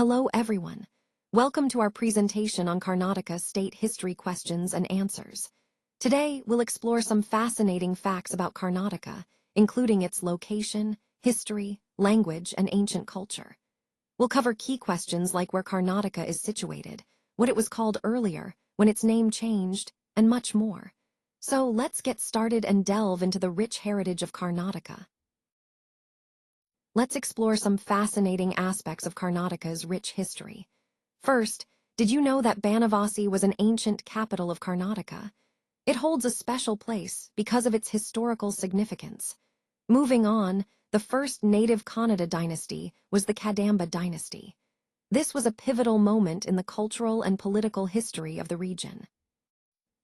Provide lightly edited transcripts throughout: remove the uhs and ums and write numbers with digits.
Hello everyone. Welcome to our presentation on Karnataka state history questions and answers. Today, we'll explore some fascinating facts about Karnataka, including its location, history, language, and ancient culture. We'll cover key questions like where Karnataka is situated, what it was called earlier, when its name changed, and much more. So let's get started and delve into the rich heritage of Karnataka. Let's explore some fascinating aspects of Karnataka's rich history. First, did you know that Banavasi was an ancient capital of Karnataka? It holds a special place because of its historical significance. Moving on, the first native Kannada dynasty was the Kadamba dynasty. This was a pivotal moment in the cultural and political history of the region.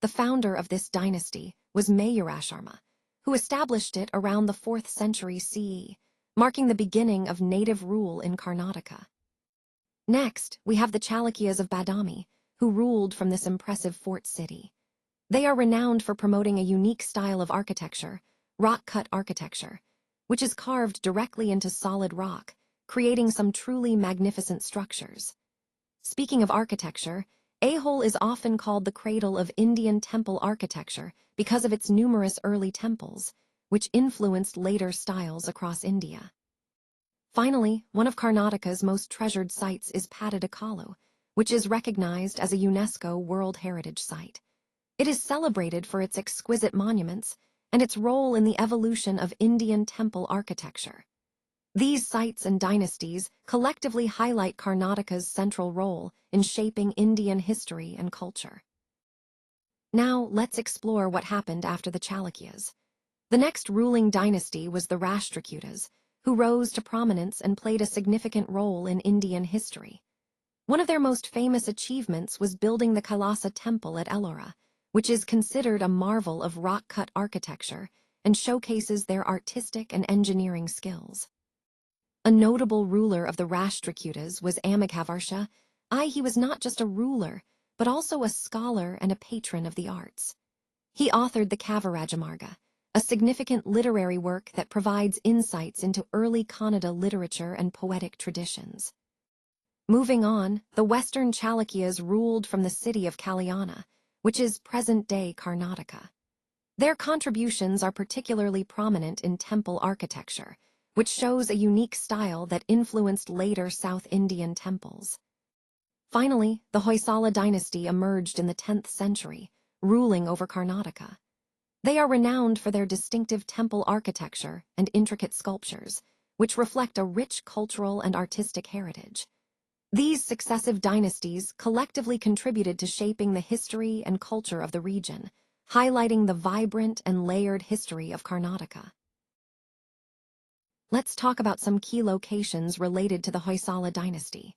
The founder of this dynasty was Mayurasharma, who established it around the 4th century CE, marking the beginning of native rule in Karnataka. Next, we have the Chalukyas of Badami, who ruled from this impressive fort city. They are renowned for promoting a unique style of architecture, rock-cut architecture, which is carved directly into solid rock, creating some truly magnificent structures. Speaking of architecture, Aihole is often called the cradle of Indian temple architecture because of its numerous early temples, which influenced later styles across India. Finally, one of Karnataka's most treasured sites is Patadakalu, which is recognized as a UNESCO World Heritage Site. It is celebrated for its exquisite monuments and its role in the evolution of Indian temple architecture. These sites and dynasties collectively highlight Karnataka's central role in shaping Indian history and culture. Now, let's explore what happened after the Chalukyas. The next ruling dynasty was the Rashtrakutas, who rose to prominence and played a significant role in Indian history. One of their most famous achievements was building the Kailasa temple at Ellora, which is considered a marvel of rock-cut architecture and showcases their artistic and engineering skills. A notable ruler of the Rashtrakutas was Amaghavarsa. He was not just a ruler, but also a scholar and a patron of the arts. He authored the Kavarajamarga, a significant literary work that provides insights into early Kannada literature and poetic traditions. Moving on, the Western Chalukyas ruled from the city of Kalyana, which is present-day Karnataka. Their contributions are particularly prominent in temple architecture, which shows a unique style that influenced later South Indian temples. Finally, the Hoysala dynasty emerged in the 10th century, ruling over Karnataka. They are renowned for their distinctive temple architecture and intricate sculptures, which reflect a rich cultural and artistic heritage. These successive dynasties collectively contributed to shaping the history and culture of the region, highlighting the vibrant and layered history of Karnataka. Let's talk about some key locations related to the Hoysala dynasty.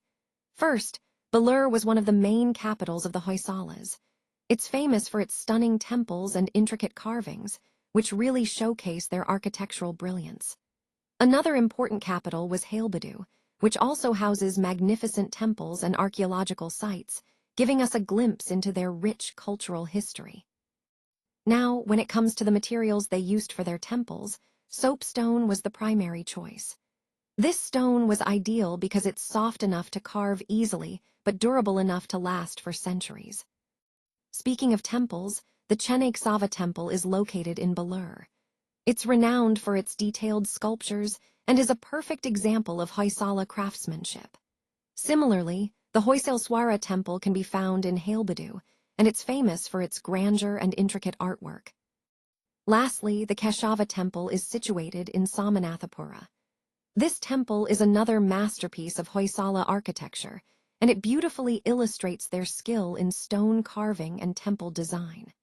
First, Belur was one of the main capitals of the Hoysalas. It's famous for its stunning temples and intricate carvings, which really showcase their architectural brilliance. Another important capital was Hailbadu, which also houses magnificent temples and archaeological sites, giving us a glimpse into their rich cultural history. Now, when it comes to the materials they used for their temples, soapstone was the primary choice. This stone was ideal because it's soft enough to carve easily, but durable enough to last for centuries. Speaking of temples, the Chennai temple is located in Belur. It's renowned for its detailed sculptures and is a perfect example of Hoysala craftsmanship. Similarly, the Hoysalswara temple can be found in Hailbadu, and it's famous for its grandeur and intricate artwork. Lastly, the Keshava temple is situated in Samanathapura. This temple is another masterpiece of Hoysala architecture, and it beautifully illustrates their skill in stone carving and temple design.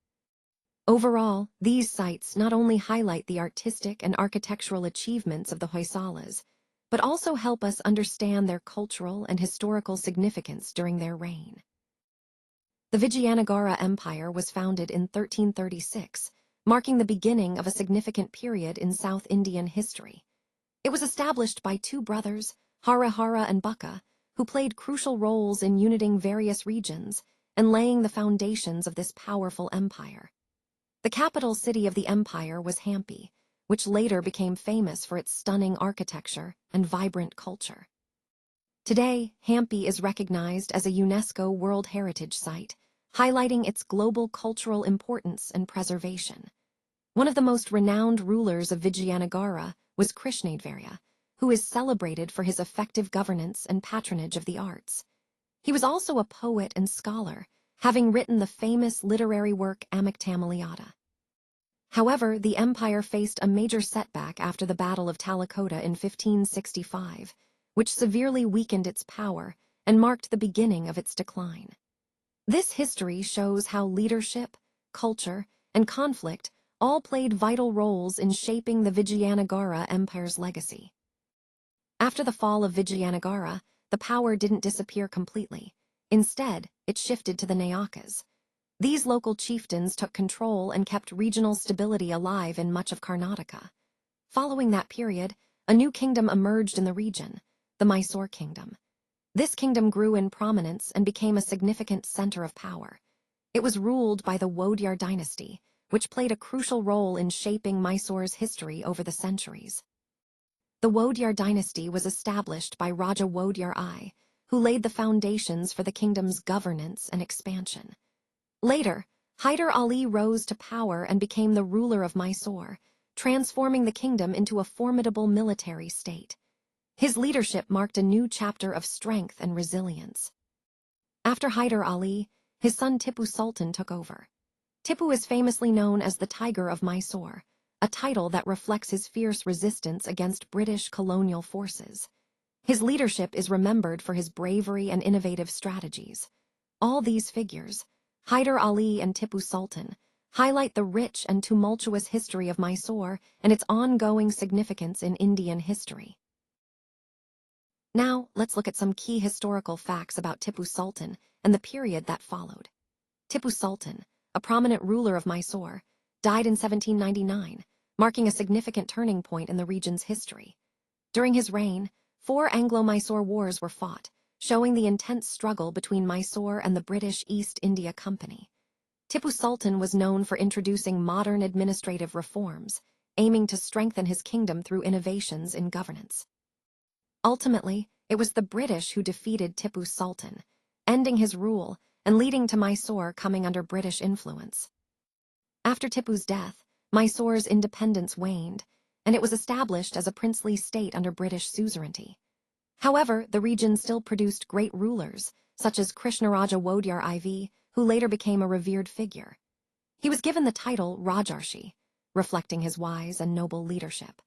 Overall, these sites not only highlight the artistic and architectural achievements of the Hoysalas, but also help us understand their cultural and historical significance during their reign. The Vijayanagara Empire was founded in 1336, marking the beginning of a significant period in South Indian history. It was established by two brothers, Harihara and Bukka, who played crucial roles in uniting various regions and laying the foundations of this powerful empire. The capital city of the empire was Hampi, which later became famous for its stunning architecture and vibrant culture. Today, Hampi is recognized as a UNESCO World Heritage Site, highlighting its global cultural importance and preservation. One of the most renowned rulers of Vijayanagara was Krishnadvarya, who is celebrated for his effective governance and patronage of the arts. He was also a poet and scholar, having written the famous literary work Amuktamaliada. However, the empire faced a major setback after the Battle of Talikota in 1565, which severely weakened its power and marked the beginning of its decline. This history shows how leadership, culture, and conflict all played vital roles in shaping the Vijayanagara Empire's legacy. After the fall of Vijayanagara, the power didn't disappear completely. Instead, it shifted to the Nayakas. These local chieftains took control and kept regional stability alive in much of Karnataka. Following that period, a new kingdom emerged in the region, the Mysore Kingdom. This kingdom grew in prominence and became a significant center of power. It was ruled by the Wodeyar dynasty, which played a crucial role in shaping Mysore's history over the centuries. The Wodeyar dynasty was established by Raja Wodeyar I, who laid the foundations for the kingdom's governance and expansion. Later, Hyder Ali rose to power and became the ruler of Mysore, transforming the kingdom into a formidable military state. His leadership marked a new chapter of strength and resilience. After Hyder Ali, his son Tipu Sultan took over. Tipu is famously known as the Tiger of Mysore, a title that reflects his fierce resistance against British colonial forces. His leadership is remembered for his bravery and innovative strategies. All these figures, Hyder Ali and Tipu Sultan, highlight the rich and tumultuous history of Mysore and its ongoing significance in Indian history. Now, let's look at some key historical facts about Tipu Sultan and the period that followed. Tipu Sultan, a prominent ruler of Mysore, died in 1799, marking a significant turning point in the region's history. During his reign, 4 Anglo-Mysore wars were fought, showing the intense struggle between Mysore and the British East India Company. Tipu Sultan was known for introducing modern administrative reforms, aiming to strengthen his kingdom through innovations in governance. Ultimately, it was the British who defeated Tipu Sultan, ending his rule and leading to Mysore coming under British influence. After Tipu's death, Mysore's independence waned, and it was established as a princely state under British suzerainty. However, the region still produced great rulers, such as Krishnaraja Wodeyar IV, who later became a revered figure. He was given the title Rajarshi, reflecting his wise and noble leadership.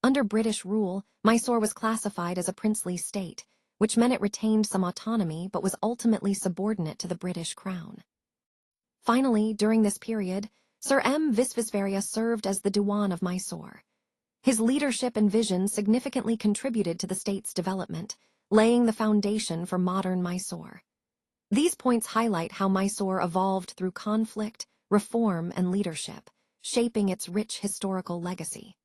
Under British rule, Mysore was classified as a princely state, which meant it retained some autonomy but was ultimately subordinate to the British crown. Finally, during this period, Sir M. Visvesvaraya served as the Diwan of Mysore. His leadership and vision significantly contributed to the state's development, laying the foundation for modern Mysore. These points highlight how Mysore evolved through conflict, reform, and leadership, shaping its rich historical legacy.